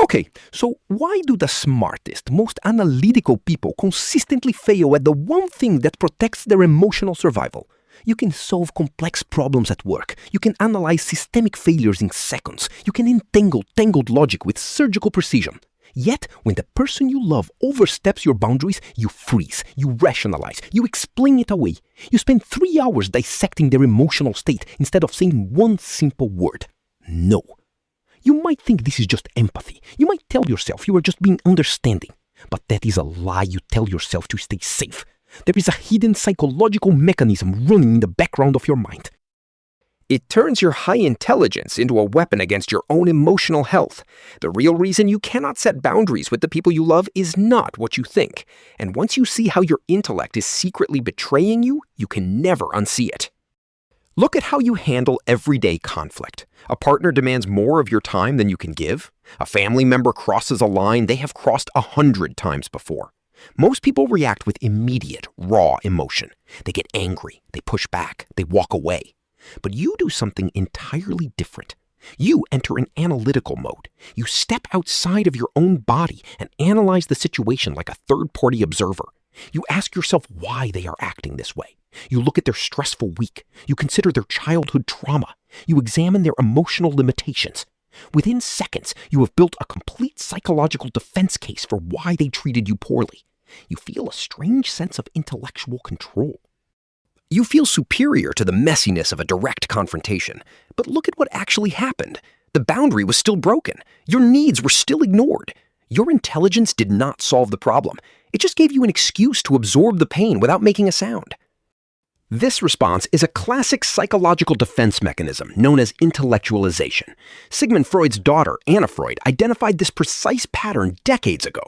Okay, so why do the smartest, most analytical people consistently fail at the one thing that protects their emotional survival? You can solve complex problems at work. You can analyze systemic failures in seconds. You can entangle tangled logic with surgical precision. Yet, when the person you love oversteps your boundaries, you freeze, you rationalize, you explain it away. You spend 3 hours dissecting their emotional state instead of saying one simple word: no. You might think this is just empathy. You might tell yourself you are just being understanding. But that is a lie you tell yourself to stay safe. There is a hidden psychological mechanism running in the background of your mind. It turns your high intelligence into a weapon against your own emotional health. The real reason you cannot set boundaries with the people you love is not what you think. And once you see how your intellect is secretly betraying you, you can never unsee it. Look at how you handle everyday conflict. A partner demands more of your time than you can give. A family member crosses a line they have crossed 100 times before. Most people react with immediate, raw emotion. They get angry, they push back, they walk away. But you do something entirely different. You enter an analytical mode. You step outside of your own body and analyze the situation like a third-party observer. You ask yourself why they are acting this way. You look at their stressful week. You consider their childhood trauma. You examine their emotional limitations. Within seconds, you have built a complete psychological defense case for why they treated you poorly. You feel a strange sense of intellectual control. You feel superior to the messiness of a direct confrontation. But look at what actually happened. The boundary was still broken. Your needs were still ignored. Your intelligence did not solve the problem. It just gave you an excuse to absorb the pain without making a sound. This response is a classic psychological defense mechanism known as intellectualization. Sigmund Freud's daughter, Anna Freud, identified this precise pattern decades ago.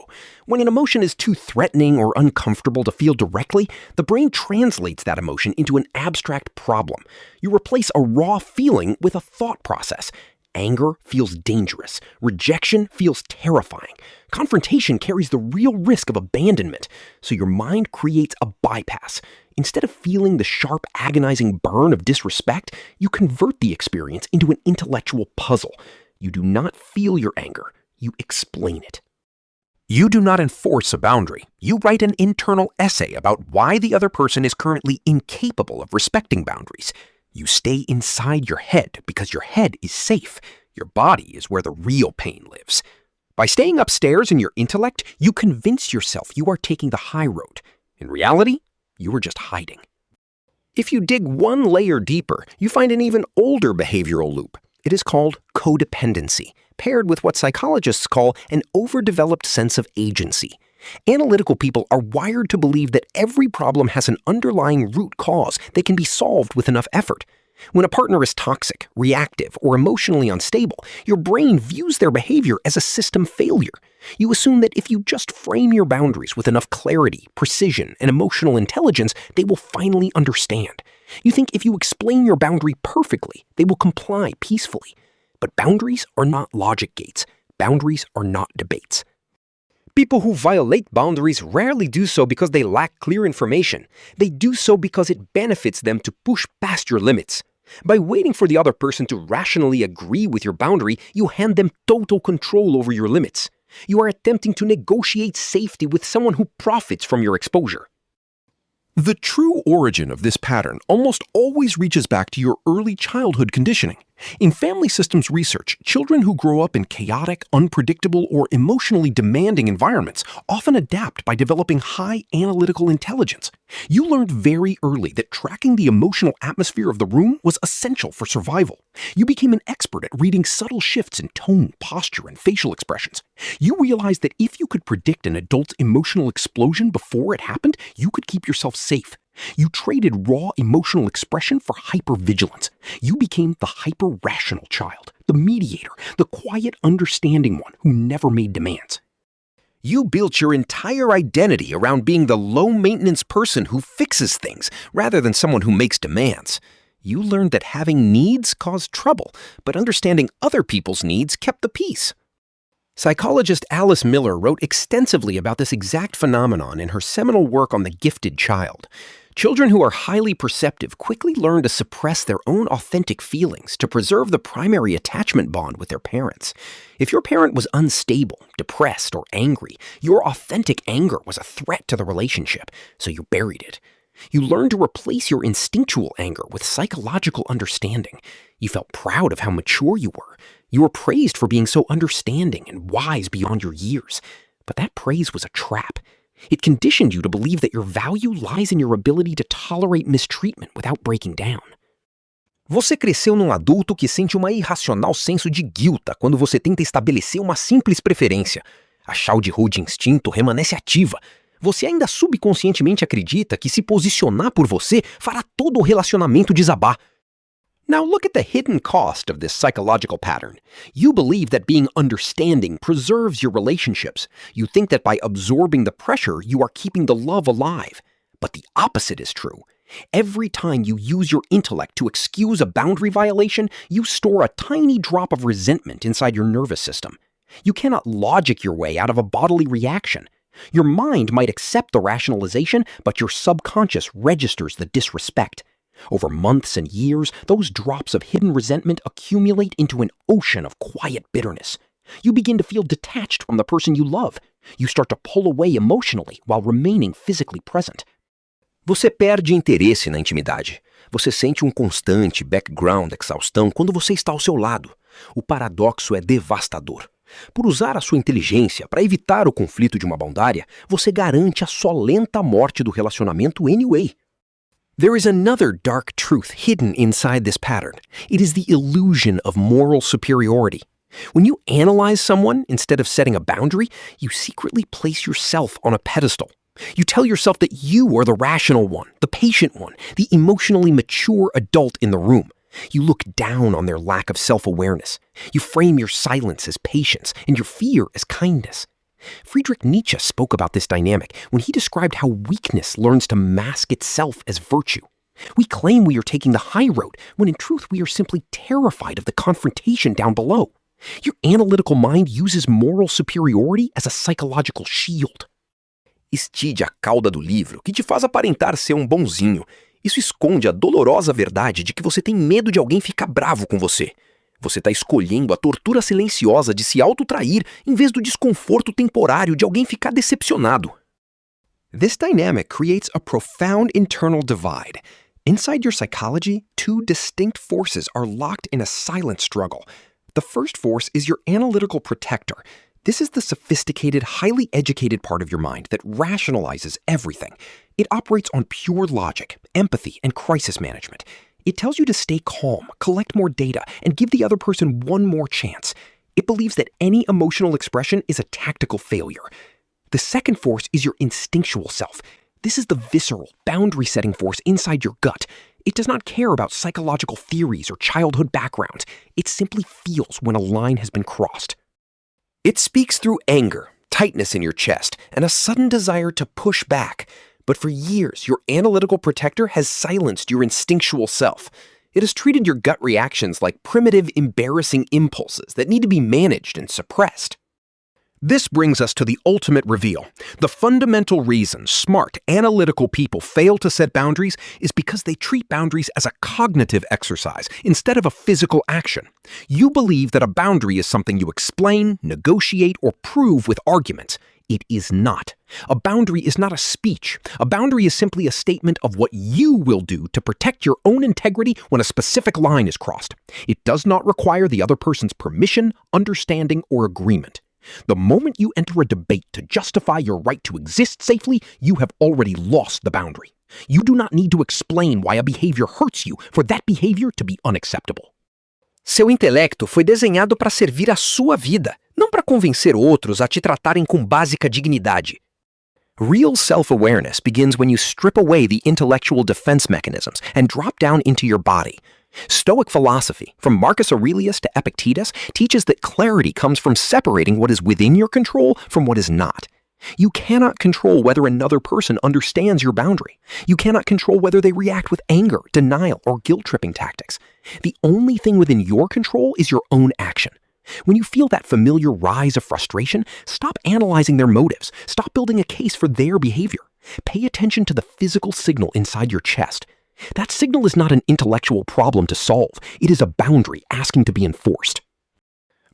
When an emotion is too threatening or uncomfortable to feel directly, the brain translates that emotion into an abstract problem. You replace a raw feeling with a thought process. Anger feels dangerous. Rejection feels terrifying. Confrontation carries the real risk of abandonment, so your mind creates a bypass. Instead of feeling the sharp, agonizing burn of disrespect, you convert the experience into an intellectual puzzle. You do not feel your anger, you explain it. You do not enforce a boundary. You write an internal essay about why the other person is currently incapable of respecting boundaries. You stay inside your head because your head is safe. Your body is where the real pain lives. By staying upstairs in your intellect, you convince yourself you are taking the high road. In reality, you are just hiding. If you dig one layer deeper, you find an even older behavioral loop. It is called codependency, paired with what psychologists call an overdeveloped sense of agency. Analytical people are wired to believe that every problem has an underlying root cause that can be solved with enough effort. When a partner is toxic, reactive, or emotionally unstable, your brain views their behavior as a system failure. You assume that if you just frame your boundaries with enough clarity, precision, and emotional intelligence, they will finally understand. You think if you explain your boundary perfectly, they will comply peacefully. But boundaries are not logic gates. Boundaries are not debates. People who violate boundaries rarely do so because they lack clear information. They do so because it benefits them to push past your limits. By waiting for the other person to rationally agree with your boundary, you hand them total control over your limits. You are attempting to negotiate safety with someone who profits from your exposure. The true origin of this pattern almost always reaches back to your early childhood conditioning. In family systems research, children who grow up in chaotic, unpredictable, or emotionally demanding environments often adapt by developing high analytical intelligence. You learned very early that tracking the emotional atmosphere of the room was essential for survival. You became an expert at reading subtle shifts in tone, posture, and facial expressions. You realized that if you could predict an adult's emotional explosion before it happened, you could keep yourself safe. You traded raw emotional expression for hypervigilance. You became the hyper-rational child, the mediator, the quiet, understanding one who never made demands. You built your entire identity around being the low-maintenance person who fixes things rather than someone who makes demands. You learned that having needs caused trouble, but understanding other people's needs kept the peace. Psychologist Alice Miller wrote extensively about this exact phenomenon in her seminal work on the gifted child. Children who are highly perceptive quickly learn to suppress their own authentic feelings to preserve the primary attachment bond with their parents. If your parent was unstable, depressed, or angry, your authentic anger was a threat to the relationship, so you buried it. You learned to replace your instinctual anger with psychological understanding. You felt proud of how mature you were. You were praised for being so understanding and wise beyond your years. But that praise was a trap. It conditioned you to believe that your value lies in your ability to tolerate mistreatment without breaking down. Você cresceu num adulto que sente uma irracional senso de guilta quando você tenta estabelecer uma simples preferência. A childhood de instinto permanece ativa. Você ainda subconscientemente acredita que se posicionar por você fará todo o relacionamento desabar. Now look at the hidden cost of this psychological pattern. You believe that being understanding preserves your relationships. You think that by absorbing the pressure, you are keeping the love alive. But the opposite is true. Every time you use your intellect to excuse a boundary violation, you store a tiny drop of resentment inside your nervous system. You cannot logic your way out of a bodily reaction. Your mind might accept the rationalization, but your subconscious registers the disrespect. Over months and years, those drops of hidden resentment accumulate into an ocean of quiet bitterness. You begin to feel detached from the person you love. You start to pull away emotionally while remaining physically present. Você perde interesse na intimidade. Você sente constante background exaustão quando você está ao seu lado. O paradoxo é devastador. Por usar a sua inteligência para evitar o conflito de uma boundária, você garante a só lenta morte do relacionamento anyway. There is another dark truth hidden inside this pattern. It is the illusion of moral superiority. When you analyze someone instead of setting a boundary, you secretly place yourself on a pedestal. You tell yourself that you are the rational one, the patient one, the emotionally mature adult in the room. You look down on their lack of self-awareness. You frame your silence as patience and your fear as kindness. Friedrich Nietzsche spoke about this dynamic when he described how weakness learns to mask itself as virtue. We claim we are taking the high road, when in truth we are simply terrified of the confrontation down below. Your analytical mind uses moral superiority as a psychological shield. Estide a cauda do livro, que te faz aparentar ser bonzinho. Isso esconde a dolorosa verdade de que você tem medo de alguém ficar bravo com você. Você está escolhendo a tortura silenciosa de se autotrair em vez do desconforto temporário de alguém ficar decepcionado. This dynamic creates a profound internal divide. Inside your psychology, two distinct forces are locked in a silent struggle. The first force is your analytical protector. This is the sophisticated, highly educated part of your mind that rationalizes everything. It operates on pure logic, empathy, and crisis management. It tells you to stay calm, collect more data, and give the other person one more chance. It believes that any emotional expression is a tactical failure. The second force is your instinctual self. This is the visceral, boundary-setting force inside your gut. It does not care about psychological theories or childhood backgrounds. It simply feels when a line has been crossed. It speaks through anger, tightness in your chest, and a sudden desire to push back. But for years, your analytical protector has silenced your instinctual self. It has treated your gut reactions like primitive, embarrassing impulses that need to be managed and suppressed. This brings us to the ultimate reveal. The fundamental reason smart, analytical people fail to set boundaries is because they treat boundaries as a cognitive exercise instead of a physical action. You believe that a boundary is something you explain, negotiate, or prove with arguments. It is not. A boundary is not a speech. A boundary is simply a statement of what you will do to protect your own integrity when a specific line is crossed. It does not require the other person's permission, understanding, or agreement. The moment you enter a debate to justify your right to exist safely, you have already lost the boundary. You do not need to explain why a behavior hurts you for that behavior to be unacceptable. Seu intelecto foi desenhado para servir a sua vida, não para convencer outros a te tratarem com básica dignidade. Real self-awareness begins when you strip away the intellectual defense mechanisms and drop down into your body. Stoic philosophy, from Marcus Aurelius to Epictetus, teaches that clarity comes from separating what is within your control from what is not. You cannot control whether another person understands your boundary. You cannot control whether they react with anger, denial, or guilt-tripping tactics. The only thing within your control is your own action. When you feel that familiar rise of frustration, stop analyzing their motives. Stop building a case for their behavior. Pay attention to the physical signal inside your chest. That signal is not an intellectual problem to solve. It is a boundary asking to be enforced.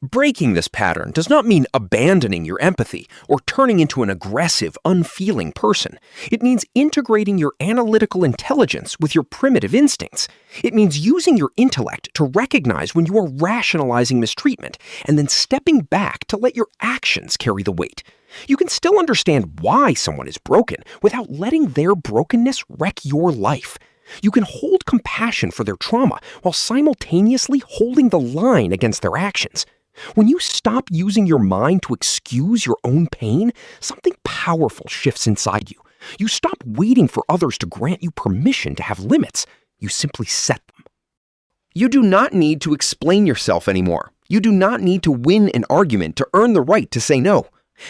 Breaking this pattern does not mean abandoning your empathy or turning into an aggressive, unfeeling person. It means integrating your analytical intelligence with your primitive instincts. It means using your intellect to recognize when you are rationalizing mistreatment and then stepping back to let your actions carry the weight. You can still understand why someone is broken without letting their brokenness wreck your life. You can hold compassion for their trauma while simultaneously holding the line against their actions. When you stop using your mind to excuse your own pain, something powerful shifts inside you. You stop waiting for others to grant you permission to have limits. You simply set them. You do not need to explain yourself anymore. You do not need to win an argument to earn the right to say no.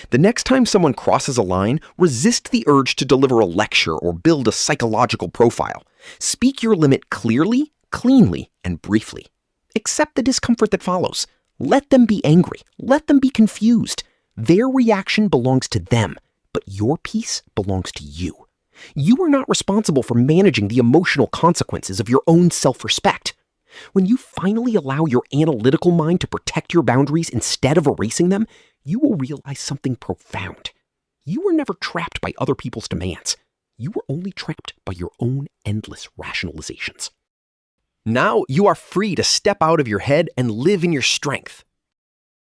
The next time someone crosses a line, resist the urge to deliver a lecture or build a psychological profile. Speak your limit clearly, cleanly, and briefly. Accept the discomfort that follows. Let them be angry. Let them be confused. Their reaction belongs to them, but your peace belongs to you. You are not responsible for managing the emotional consequences of your own self-respect. When you finally allow your analytical mind to protect your boundaries instead of erasing them, you will realize something profound. You were never trapped by other people's demands. You were only trapped by your own endless rationalizations. Now you are free to step out of your head and live in your strength.